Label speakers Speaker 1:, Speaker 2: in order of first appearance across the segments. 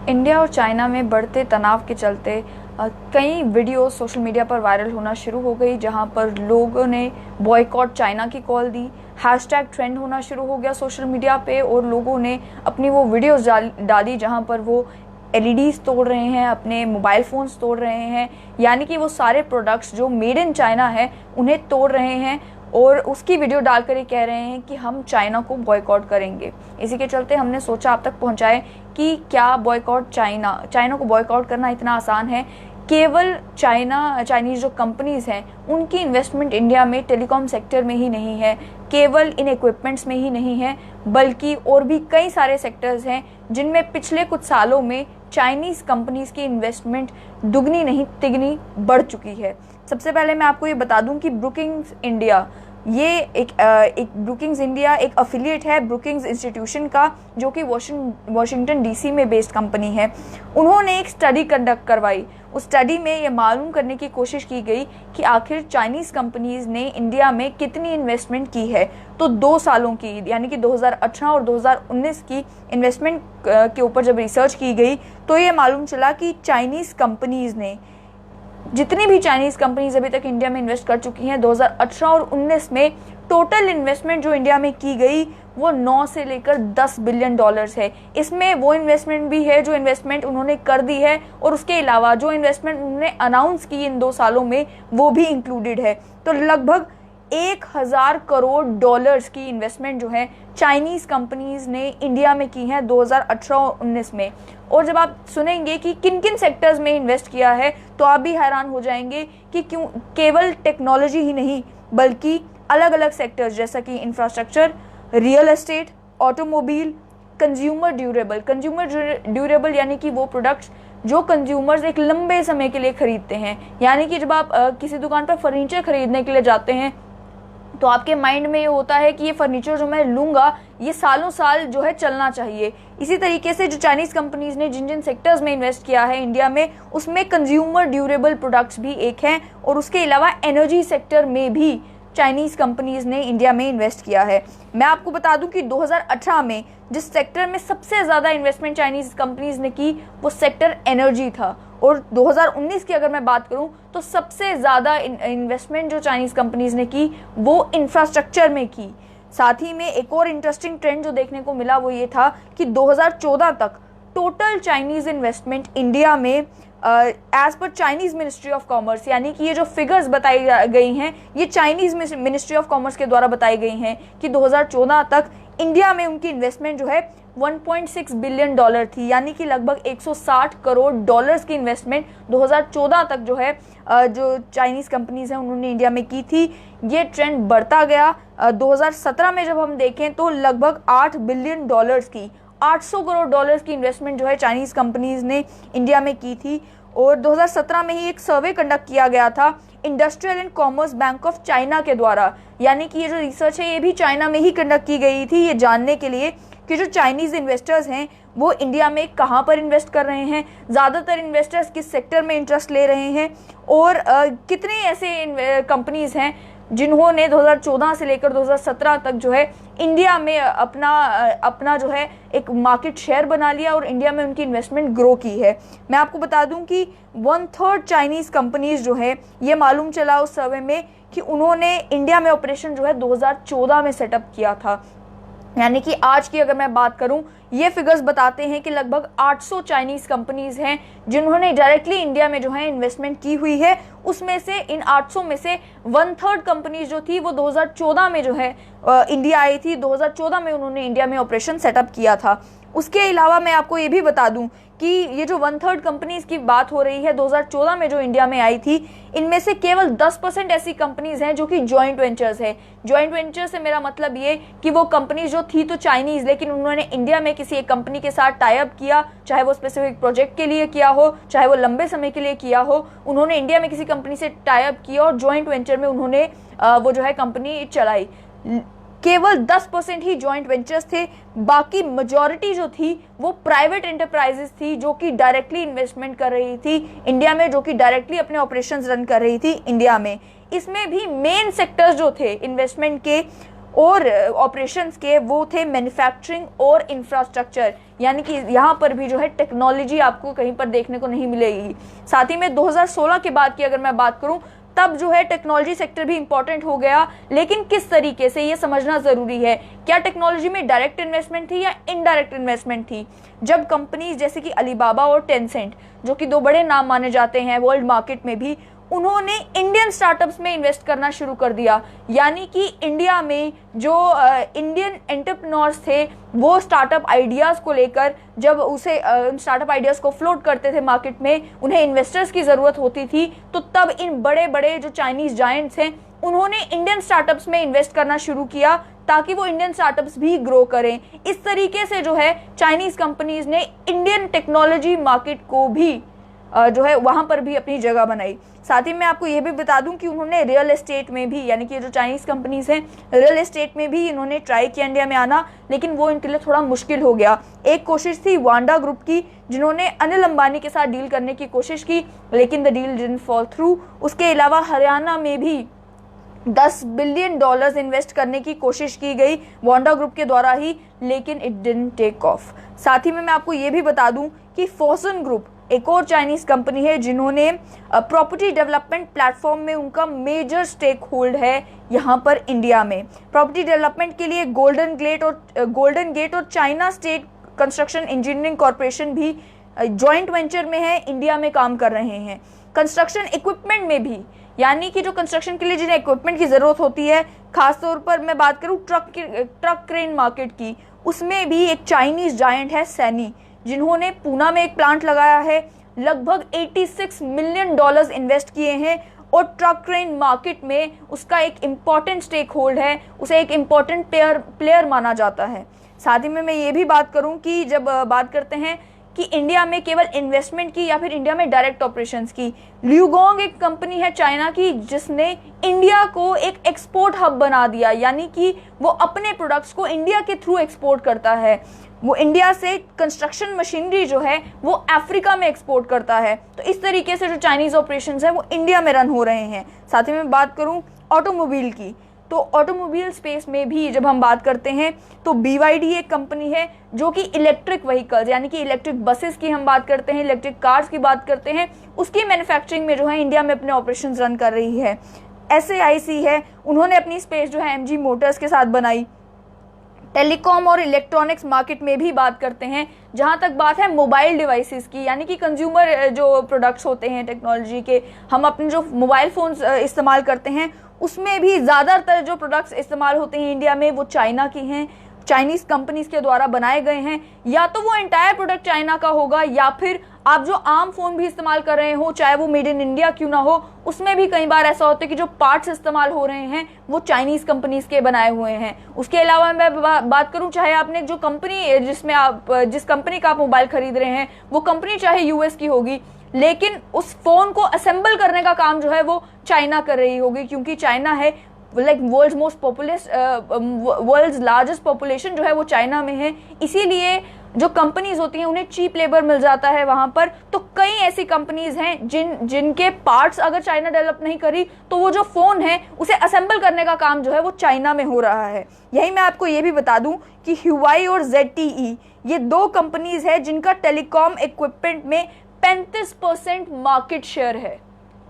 Speaker 1: India और China में बढ़ते तनाव के चलते कई वीडियो सोशल मीडिया पर वायरल होना शुरू हो गई, जहां पर लोगों ने बॉयकॉट चाइना की कॉल दी। हैशटैग ट्रेंड होना शुरू हो गया सोशल मीडिया पे और लोगों ने अपनी वो वीडियोस डाली जहां पर वो एलईडीज तोड़ रहे हैं, अपने मोबाइल फ़ोन्स तोड़ रहे हैं, यानी कि वो सारे प्रोडक्ट्स जो मेड इन चाइना है उन्हें तोड़ रहे हैं और उसकी वीडियो डालकर ये कह रहे हैं कि हम चाइना को बॉयकॉट करेंगे। इसी के चलते हमने सोचा आप तक पहुंचाए कि क्या बॉयकॉट चाइना को बॉयकॉट करना इतना आसान है। केवल चाइनीज़ जो कंपनीज हैं उनकी इन्वेस्टमेंट इंडिया में टेलीकॉम सेक्टर में ही नहीं है, केवल इन इक्विपमेंट्स में ही नहीं है, बल्कि और भी कई सारे सेक्टर्स हैं जिनमें पिछले कुछ सालों में चाइनीज़ कंपनीज की इन्वेस्टमेंट दुगनी नहीं तिगनी बढ़ चुकी है। सबसे पहले मैं आपको ये बता दूं कि ब्रुकिंग्स इंडिया ये एक ब्रुकिंग्स इंडिया एक अफिलिएट है ब्रुकिंग्स इंस्टीट्यूशन का, जो कि वॉशिंगटन डीसी में बेस्ड कंपनी है। उन्होंने एक स्टडी कंडक्ट करवाई। उस स्टडी में ये मालूम करने की कोशिश की गई कि आखिर चाइनीज़ कंपनीज ने इंडिया में कितनी इन्वेस्टमेंट की है। तो 2 सालों की, यानी कि 2018 और 2019 की इन्वेस्टमेंट के ऊपर जब रिसर्च की गई तो ये मालूम चला कि चाइनीज़ कंपनीज ने, जितनी भी चाइनीज़ कंपनीज अभी तक इंडिया में इन्वेस्ट कर चुकी हैं, 2018 और 19 में टोटल इन्वेस्टमेंट जो इंडिया में की गई वो 9 से लेकर 10 बिलियन डॉलर्स है। इसमें वो इन्वेस्टमेंट भी है जो इन्वेस्टमेंट उन्होंने कर दी है और उसके अलावा जो इन्वेस्टमेंट उन्होंने अनाउंस की इन 2 सालों में वो भी इंक्लूडेड है। तो लगभग 1000 करोड़ डॉलर्स की इन्वेस्टमेंट जो है चाइनीज़ कंपनीज ने इंडिया में की है 2018 और 19 में। और जब आप सुनेंगे कि किन किन सेक्टर्स में इन्वेस्ट किया है तो आप भी हैरान हो जाएंगे कि क्यों केवल टेक्नोलॉजी ही नहीं बल्कि अलग अलग सेक्टर्स जैसा कि infrastructure, real estate, automobile, consumer durable यानी कि वो प्रोडक्ट्स जो कंज्यूमर्स एक लंबे समय के लिए खरीदते हैं। यानी कि जब आप किसी दुकान पर फर्नीचर खरीदने के लिए जाते हैं तो आपके माइंड में ये होता है कि ये फर्नीचर जो मैं लूँगा ये सालों साल जो है चलना चाहिए। इसी तरीके से जो चाइनीज़ कंपनीज ने जिन जिन सेक्टर्स में इन्वेस्ट किया है इंडिया में, उसमें कंज्यूमर ड्यूरेबल प्रोडक्ट्स भी एक हैं और उसके अलावा एनर्जी सेक्टर में भी चाइनीज़ कंपनीज ने इंडिया में इन्वेस्ट किया है। मैं आपको बता दूं कि 2018 में जिस सेक्टर में सबसे ज़्यादा इन्वेस्टमेंट चाइनीज़ कंपनीज ने की वो सेक्टर एनर्जी था, और 2019 की अगर मैं बात करूं तो सबसे ज़्यादा इन्वेस्टमेंट जो चाइनीज़ कंपनीज ने की वो इंफ्रास्ट्रक्चर में की। साथ ही में एक और इंटरेस्टिंग ट्रेंड जो देखने को मिला वो ये था कि 2014 तक टोटल चाइनीज़ इन्वेस्टमेंट इंडिया में एज पर चाइनीज़ मिनिस्ट्री ऑफ कॉमर्स, यानी कि ये जो फिगर्स बताई गई हैं ये चाइनीज़ मिनिस्ट्री ऑफ कॉमर्स के द्वारा बताई गई हैं कि 2014 तक इंडिया में उनकी इन्वेस्टमेंट जो है 1.6 बिलियन डॉलर थी, यानी कि लगभग 160 करोड़ डॉलर्स की इन्वेस्टमेंट 2014 तक जो है जो चाइनीज़ कंपनीज हैं उन्होंने इंडिया में की थी। ये ट्रेंड बढ़ता गया। 2017 में जब हम देखें तो लगभग 8 बिलियन डॉलर्स की 800 करोड़ डॉलर्स की इन्वेस्टमेंट जो है चाइनीज़ कंपनीज ने इंडिया में की थी। और 2017 में ही एक सर्वे कंडक्ट किया गया था industrial and commerce bank of China के द्वारा, यानी कि ये जो रिसर्च है ये भी चाइना में ही कंडक्ट की गई थी, ये जानने के लिए कि जो चाइनीज़ इन्वेस्टर्स हैं वो इंडिया में कहाँ पर इन्वेस्ट कर रहे हैं, ज़्यादातर इन्वेस्टर्स किस सेक्टर में इंटरेस्ट ले रहे हैं और कितने ऐसे कंपनीज हैं जिन्होंने 2014 से लेकर 2017 तक जो है इंडिया में अपना जो है एक मार्केट शेयर बना लिया और इंडिया में उनकी इन्वेस्टमेंट ग्रो की है। मैं आपको बता दूं कि 1/3 चाइनीज़ कंपनीज जो है ये मालूम चला उस सर्वे में कि उन्होंने इंडिया में ऑपरेशन जो है 2014 में सेटअप किया था। यानी कि आज की अगर मैं बात करूं ये फिगर्स बताते हैं कि लगभग 800 चाइनीज़ कंपनीज हैं जिन्होंने डायरेक्टली इंडिया में जो है इन्वेस्टमेंट की हुई है। उसमें से इन 800 में से 1/3 कंपनीज जो थी वो 2014 में जो है इंडिया आई थी। 2014 में उन्होंने इंडिया में ऑपरेशन सेटअप किया था। उसके अलावा मैं आपको ये भी बता दूं कि ये जो 1/3 कंपनीज की बात हो रही है 2014 में जो इंडिया में आई थी, इनमें से केवल 10% ऐसी कंपनीज हैं जो कि जॉइंट वेंचर्स है। जॉइंट वेंचर से मेरा मतलब ये कि वो कंपनीज जो थी तो चाइनीज़, लेकिन उन्होंने इंडिया में किसी एक कंपनी के साथ टाई अप किया, चाहे वो स्पेसिफिक प्रोजेक्ट के लिए किया हो, चाहे वो लंबे समय के लिए किया हो, उन्होंने इंडिया में किसी कंपनी से टाई अप किया और जॉइंट वेंचर में उन्होंने वो जो है कंपनी चलाई। केवल 10% ही जॉइंट वेंचर्स थे, बाकी मेजॉरिटी जो थी वो प्राइवेट एंटरप्राइजेस थी जो कि डायरेक्टली इन्वेस्टमेंट कर रही थी इंडिया में, जो कि डायरेक्टली अपने ऑपरेशंस रन कर रही थी इंडिया में। इसमें भी मेन सेक्टर्स जो थे इन्वेस्टमेंट के और ऑपरेशंस के वो थे मैन्युफैक्चरिंग और इंफ्रास्ट्रक्चर, यानी कि यहाँ पर भी जो है टेक्नोलॉजी आपको कहीं पर देखने को नहीं मिलेगी। साथ ही में 2016 के बाद की अगर मैं बात करूं, तब जो है टेक्नोलॉजी सेक्टर भी इंपॉर्टेंट हो गया, लेकिन किस तरीके से ये समझना जरूरी है। क्या टेक्नोलॉजी में डायरेक्ट इन्वेस्टमेंट थी या इनडायरेक्ट इन्वेस्टमेंट थी? जब कंपनीज जैसे कि अलीबाबा और टेंसेंट, जो कि दो बड़े नाम माने जाते हैं वर्ल्ड मार्केट में भी, उन्होंने इंडियन स्टार्टअप्स में इन्वेस्ट करना शुरू कर दिया, यानी कि इंडिया में जो इंडियन एंटरप्रेन्योर्स थे वो स्टार्टअप आइडियाज़ को लेकर जब उसे स्टार्टअप आइडियाज़ को फ्लोट करते थे मार्केट में, उन्हें इन्वेस्टर्स की ज़रूरत होती थी, तो तब इन बड़े बड़े जो चाइनीज़ जायंट्स हैं उन्होंने इंडियन स्टार्टअप्स में इन्वेस्ट करना शुरू किया ताकि वो इंडियन स्टार्टअप्स भी ग्रो करें। इस तरीके से जो है चाइनीज़ कंपनीज ने इंडियन टेक्नोलॉजी मार्केट को भी जो है वहाँ पर भी अपनी जगह बनाई। साथ ही मैं आपको ये भी बता दूं कि उन्होंने रियल एस्टेट में भी, यानी कि जो चाइनीज़ कंपनीज हैं रियल एस्टेट में भी इन्होंने ट्राई किया इंडिया में आना, लेकिन वो इनके लिए थोड़ा मुश्किल हो गया। एक कोशिश थी वांडा ग्रुप की, जिन्होंने अनिल अंबानी के साथ डील करने की कोशिश की, लेकिन the deal didn't fall through. उसके अलावा हरियाणा में भी $10 बिलियन इन्वेस्ट करने की कोशिश की गई वांडा ग्रुप के द्वारा ही, लेकिन इट डिडंट टेक ऑफ। साथ ही में मैं आपको ये भी बता दूं कि फोसन ग्रुप एक और चाइनीज कंपनी है जिन्होंने प्रॉपर्टी डेवलपमेंट प्लेटफॉर्म में उनका मेजर स्टेक होल्ड है यहाँ पर इंडिया में। प्रॉपर्टी डेवलपमेंट के लिए गोल्डन गेट और China state construction engineering corporation भी जॉइंट वेंचर में है, इंडिया में काम कर रहे हैं। कंस्ट्रक्शन इक्विपमेंट में भी, यानी कि जो कंस्ट्रक्शन के लिए जिन्हें इक्विपमेंट की ज़रूरत होती है, खासतौर पर मैं बात करूँ ट्रक क्रेन मार्केट की, उसमें भी एक चाइनीज जायंट है सैनी, जिन्होंने पूना में एक प्लांट लगाया है, लगभग $86 मिलियन इन्वेस्ट किए हैं और ट्रक क्रेन मार्केट में उसका एक इम्पॉर्टेंट स्टेक होल्ड है, उसे एक इम्पॉर्टेंट प्लेयर माना जाता है। साथ ही में मैं ये भी बात करूं कि जब बात करते हैं कि इंडिया में केवल इन्वेस्टमेंट की या फिर इंडिया में डायरेक्ट ऑपरेशंस की, ल्यूगोंग एक कंपनी है चाइना की जिसने इंडिया को एक एक्सपोर्ट हब बना दिया, यानी कि वो अपने प्रोडक्ट्स को इंडिया के थ्रू एक्सपोर्ट करता है। वो इंडिया से कंस्ट्रक्शन मशीनरी जो है वो अफ्रीका में एक्सपोर्ट करता है। तो इस तरीके से जो चाइनीज ऑपरेशंस है वो इंडिया में रन हो रहे हैं। साथ ही में बात करूं ऑटोमोबाइल की, तो ऑटोमोबाइल स्पेस में भी जब हम बात करते हैं तो BYD एक कंपनी है जो कि इलेक्ट्रिक व्हीकल्स, यानी कि इलेक्ट्रिक बसेस की हम बात करते हैं, इलेक्ट्रिक कार्स की बात करते हैं, उसकी मैन्युफैक्चरिंग में जो है इंडिया में अपने ऑपरेशंस रन कर रही है। SAIC है, उन्होंने अपनी स्पेस जो है MG मोटर्स के साथ बनाई। टेलीकॉम और इलेक्ट्रॉनिक्स मार्केट में भी बात करते हैं। जहां तक बात है मोबाइल डिवाइसेस की, यानी कि कंज्यूमर जो प्रोडक्ट्स होते हैं टेक्नोलॉजी के, हम अपने जो मोबाइल फ़ोन्स इस्तेमाल करते हैं उसमें भी ज़्यादातर जो प्रोडक्ट्स इस्तेमाल होते हैं इंडिया में वो चाइना की हैं, चाइनीज़ कंपनीज के द्वारा बनाए गए हैं। या तो वो एंटायर प्रोडक्ट चाइना का होगा, या फिर आप जो आम फ़ोन भी इस्तेमाल कर रहे हो चाहे वो मेड इन इंडिया क्यों ना हो, उसमें भी कई बार ऐसा होता है कि जो पार्ट्स इस्तेमाल हो रहे हैं वो चाइनीज़ कंपनीज के बनाए हुए हैं। उसके अलावा मैं बात करूं, चाहे आपने जो कंपनी जिस कंपनी का आप मोबाइल खरीद रहे हैं वो कंपनी चाहे US की होगी, लेकिन उस फोन को असेंबल करने का काम जो है वो चाइना कर रही होगी, क्योंकि चाइना है लाइक वर्ल्ड्स लार्जेस्ट पॉपुलेशन जो है वो चाइना में है। इसीलिए जो कंपनीज होती हैं उन्हें चीप लेबर मिल जाता है वहां पर। तो कई ऐसी कंपनीज हैं जिनके पार्ट्स अगर चाइना डेवलप नहीं करी तो वो जो फोन है उसे असेंबल करने का काम जो है वो चाइना में हो रहा है। यही मैं आपको ये भी बता दूं कि ह्यूआई और ZTE ये दो कंपनीज है जिनका टेलीकॉम इक्विपमेंट में 35% मार्केट शेयर है,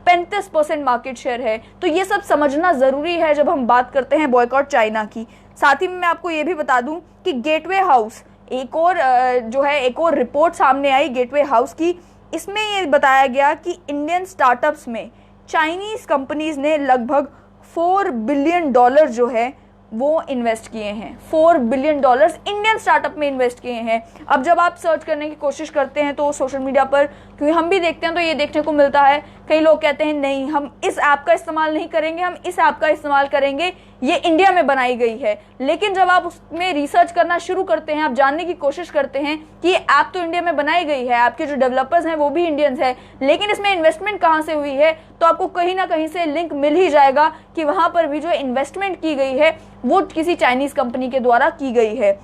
Speaker 1: 35% मार्केट शेयर है। तो ये सब समझना जरूरी है जब हम बात करते हैं बॉयकॉट चाइना की। साथ ही में मैं आपको ये भी बता दूं कि गेटवे हाउस एक और रिपोर्ट सामने आई गेटवे हाउस की। इसमें ये बताया गया कि इंडियन स्टार्टअप्स में चाइनीज कंपनीज ने लगभग $4 बिलियन जो है वो इन्वेस्ट किए हैं। $4 बिलियन इंडियन स्टार्टअप में इन्वेस्ट किए हैं। अब जब आप सर्च करने की कोशिश करते हैं तो सोशल मीडिया पर, क्योंकि हम भी देखते हैं, तो ये देखने को मिलता है कई लोग कहते हैं नहीं हम इस ऐप का इस्तेमाल नहीं करेंगे, हम इस ऐप का इस्तेमाल करेंगे, ये इंडिया में बनाई गई है। लेकिन जब आप उसमें रिसर्च करना शुरू करते हैं, आप जानने की कोशिश करते हैं कि ये ऐप तो इंडिया में बनाई गई है, ऐप के जो डेवलपर्स हैं वो भी इंडियंस हैं, लेकिन इसमें इन्वेस्टमेंट कहाँ से हुई है, तो आपको कहीं ना कहीं से लिंक मिल ही जाएगा कि वहां पर भी जो इन्वेस्टमेंट की गई है वो किसी चाइनीज कंपनी के द्वारा की गई है।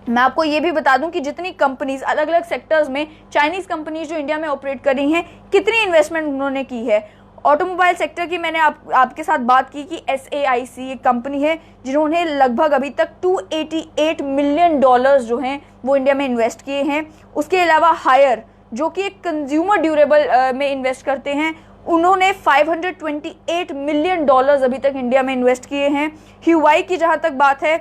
Speaker 1: मैं आपको ये भी बता दूं कि जितनी कंपनीज अलग अलग सेक्टर्स में चाइनीज कंपनीज जो इंडिया में ऑपरेट कर रही हैं, कितनी इन्वेस्टमेंट उन्होंने की है। ऑटोमोबाइल सेक्टर की मैंने आपके साथ बात की कि SAIC एक कंपनी है जिन्होंने लगभग अभी तक $288 मिलियन जो हैं वो इंडिया में इन्वेस्ट किए हैं। उसके अलावा हायर जो कि एक कंज्यूमर ड्यूरेबल में इन्वेस्ट करते हैं, उन्होंने $528 मिलियन अभी तक इंडिया में इन्वेस्ट किए हैं। ह्यूवाई की जहां तक बात है,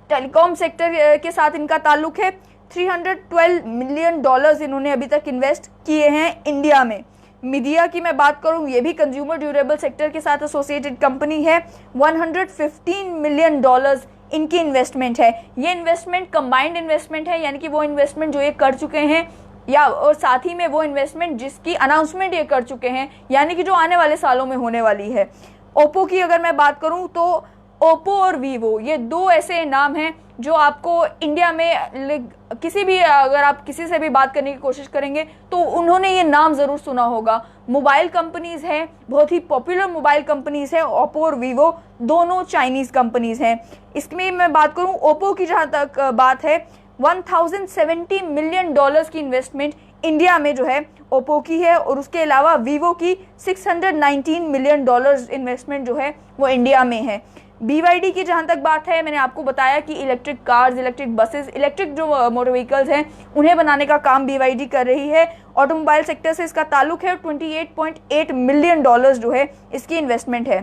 Speaker 1: टेलीकॉम सेक्टर के साथ इनका ताल्लुक है, $312 मिलियन इन्होंने अभी तक इन्वेस्ट किए हैं इंडिया में। मीडिया की मैं बात करूं, ये भी कंज्यूमर ड्यूरेबल सेक्टर के साथ एसोसिएटेड कंपनी है, $115 मिलियन इनकी इन्वेस्टमेंट है। ये इन्वेस्टमेंट कंबाइंड इन्वेस्टमेंट है, यानी कि वो इन्वेस्टमेंट जो ये कर चुके हैं या और साथ ही में वो इन्वेस्टमेंट जिसकी अनाउंसमेंट ये कर चुके हैं, यानी कि जो आने वाले सालों में होने वाली है। ओप्पो की अगर मैं बात करूं तो ओप्पो और वीवो ये दो ऐसे नाम हैं जो आपको इंडिया में किसी भी, अगर आप किसी से भी बात करने की कोशिश करेंगे तो उन्होंने ये नाम जरूर सुना होगा। मोबाइल कंपनीज हैं, बहुत ही पॉपुलर मोबाइल कंपनीज हैं ओप्पो और वीवो, दोनों चाइनीज कंपनीज हैं। इसमें मैं बात करूं ओप्पो की जहां तक बात है, $1070 मिलियन की इन्वेस्टमेंट इंडिया में जो है ओप्पो की है, और उसके अलावा वीवो की $619 मिलियन इन्वेस्टमेंट जो है वो इंडिया में है। BYD की जहां तक बात है, मैंने आपको बताया कि electric cars, electric buses, electric जो मोटर व्हीकल्स हैं उन्हें बनाने का काम BYD कर रही है। ऑटोमोबाइल सेक्टर से इसका ताल्लुक है, $28.8 मिलियन जो है इसकी इन्वेस्टमेंट है।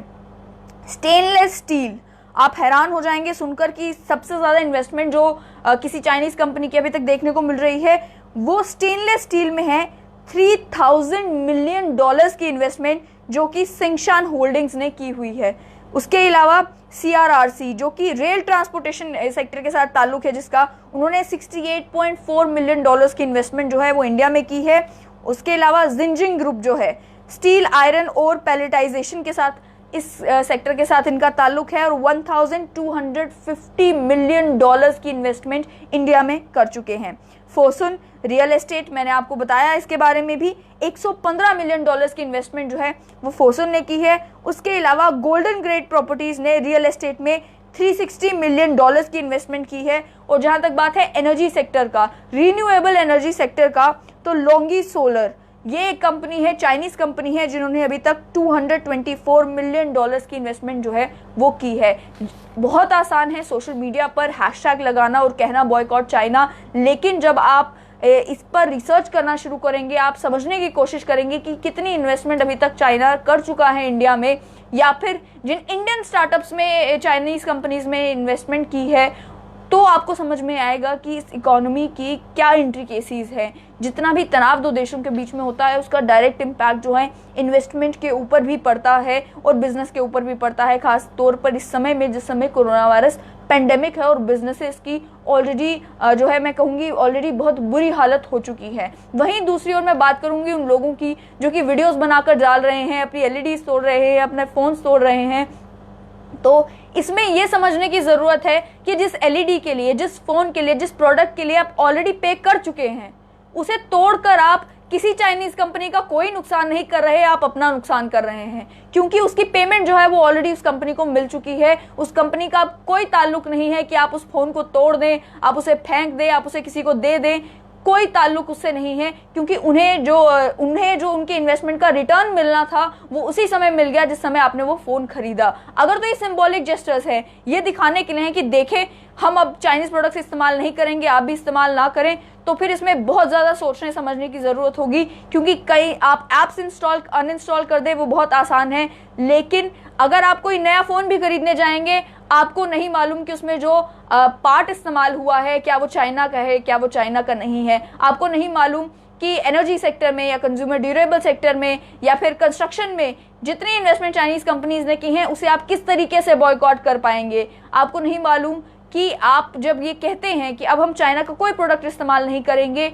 Speaker 1: स्टेनलेस स्टील, आप हैरान हो जाएंगे सुनकर कि सबसे ज्यादा इन्वेस्टमेंट जो किसी चाइनीज कंपनी की अभी तक देखने को मिल रही है वो स्टेनलेस स्टील में है। $3000 मिलियन की इन्वेस्टमेंट जो कि सिंगशान होल्डिंग्स ने की हुई है। उसके अलावा CRRC जो कि रेल ट्रांसपोर्टेशन सेक्टर के साथ ताल्लुक है, जिसका उन्होंने $68.4 मिलियन की इन्वेस्टमेंट जो है वो इंडिया में की है। उसके अलावा जिंजिंग ग्रुप जो है स्टील, आयरन और पैलेटाइजेशन के साथ, इस सेक्टर के साथ इनका ताल्लुक है, और $1250 मिलियन की इन्वेस्टमेंट इंडिया में कर चुके हैं। फोर्सून रियल एस्टेट, मैंने आपको बताया इसके बारे में भी, $115 मिलियन की इन्वेस्टमेंट जो है वो फोर्सून ने की है। उसके अलावा गोल्डन ग्रेड प्रॉपर्टीज ने रियल एस्टेट में $360 मिलियन की इन्वेस्टमेंट की है। और जहां तक बात है एनर्जी सेक्टर का, रिन्यूएबल एनर्जी सेक्टर का, तो लोंगी सोलर ये एक कंपनी है, चाइनीज कंपनी है, जिन्होंने अभी तक $224 मिलियन की इन्वेस्टमेंट जो है वो की है। बहुत आसान है सोशल मीडिया पर हैशटैग लगाना और कहना बॉयकॉट चाइना, लेकिन जब आप इस पर रिसर्च करना शुरू करेंगे, आप समझने की कोशिश करेंगे कि कितनी इन्वेस्टमेंट अभी तक चाइना कर चुका है इंडिया में, या फिर जिन इंडियन स्टार्टअप्स में चाइनीज कंपनीज में इन्वेस्टमेंट की है, तो आपको समझ में आएगा कि इस इकोनॉमी की क्या इंट्रिकेसीज है। जितना भी तनाव दो देशों के बीच में होता है उसका डायरेक्ट इम्पैक्ट जो है इन्वेस्टमेंट के ऊपर भी पड़ता है और बिजनेस के ऊपर भी पड़ता है, खास तौर पर इस समय में जिस समय कोरोना वायरस पेंडेमिक है और बिजनेसेस की ऑलरेडी जो है मैं कहूँगी ऑलरेडी बहुत बुरी हालत हो चुकी है। वहीं दूसरी ओर मैं बात करूँगी उन लोगों की जो कि वीडियोस बनाकर डाल रहे हैं, अपनी LEDs तोड़ रहे हैं, अपने फोन्स तोड़ रहे हैं। तो इसमें यह समझने की जरूरत है कि जिस LED के लिए, जिस फोन के लिए, जिस प्रोडक्ट के लिए आप ऑलरेडी पे कर चुके हैं, उसे तोड़कर आप किसी चाइनीज कंपनी का कोई नुकसान नहीं कर रहे, आप अपना नुकसान कर रहे हैं, क्योंकि उसकी पेमेंट जो है वो ऑलरेडी उस कंपनी को मिल चुकी है। उस कंपनी का कोई ताल्लुक नहीं है कि आप उस फोन को तोड़ दें, आप उसे फेंक दें, आप उसे किसी को दे दें, कोई ताल्लुक उससे नहीं है, क्योंकि उन्हें जो उनके इन्वेस्टमेंट का रिटर्न मिलना था वो उसी समय मिल गया जिस समय आपने वो फोन खरीदा। अगर तो ये सिंबॉलिक जेस्टर्स है, ये दिखाने के लिए है कि देखें हम अब चाइनीज प्रोडक्ट्स इस्तेमाल नहीं करेंगे, आप भी इस्तेमाल ना करें, तो फिर इसमें बहुत ज्यादा सोचने समझने की जरूरत होगी, क्योंकि कई आप एप्स अनइंस्टॉल कर दे वो बहुत आसान है, लेकिन अगर आप कोई नया फोन भी खरीदने जाएंगे आपको नहीं मालूम कि उसमें जो पार्ट इस्तेमाल हुआ है क्या वो चाइना का है, क्या वो चाइना का नहीं है। आपको नहीं मालूम कि एनर्जी सेक्टर में या कंज्यूमर ड्यूरेबल सेक्टर में या फिर कंस्ट्रक्शन में जितनी इन्वेस्टमेंट चाइनीज कंपनीज ने की हैं उसे आप किस तरीके से बॉयकॉट कर पाएंगे। आपको नहीं मालूम कि आप जब ये कहते हैं कि अब हम चाइना का कोई प्रोडक्ट इस्तेमाल नहीं करेंगे,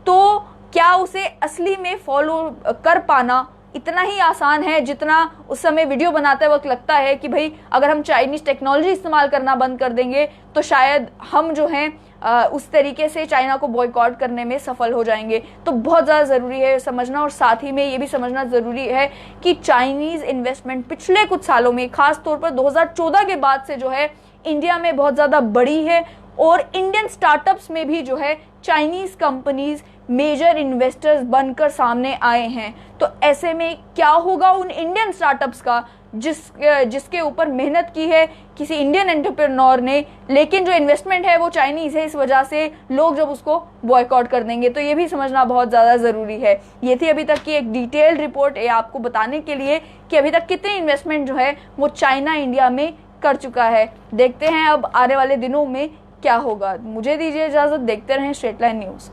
Speaker 1: तो क्या उसे असली में फॉलो कर पाना इतना ही आसान है जितना उस समय वीडियो बनाते वक्त लगता है कि भाई अगर हम चाइनीज टेक्नोलॉजी इस्तेमाल करना बंद कर देंगे तो शायद हम जो हैं उस तरीके से चाइना को बॉयकॉट करने में सफल हो जाएंगे। तो बहुत ज़्यादा ज़रूरी है समझना, और साथ ही में ये भी समझना ज़रूरी है कि चाइनीज़ इन्वेस्टमेंट पिछले कुछ सालों में, खास तौर पर 2014 के बाद से जो है इंडिया में बहुत ज़्यादा बढ़ी है, और इंडियन स्टार्टअप्स में भी जो है चाइनीज़ कंपनीज मेजर इन्वेस्टर्स बनकर सामने आए हैं। तो ऐसे में क्या होगा उन इंडियन स्टार्टअप्स का जिसके ऊपर मेहनत की है किसी इंडियन एंटरप्रेन्योर ने, लेकिन जो इन्वेस्टमेंट है वो चाइनीज है, इस वजह से लोग जब उसको बॉयकॉट कर देंगे। तो ये भी समझना बहुत ज़्यादा ज़रूरी है। ये थी अभी तक की एक डिटेल्ड रिपोर्ट आपको बताने के लिए कि अभी तक कितनी इन्वेस्टमेंट जो है वो चाइना इंडिया में कर चुका है। देखते हैं अब आने वाले दिनों में क्या होगा। मुझे दीजिए इजाज़त, देखते रहें स्ट्रेट लाइन न्यूज़।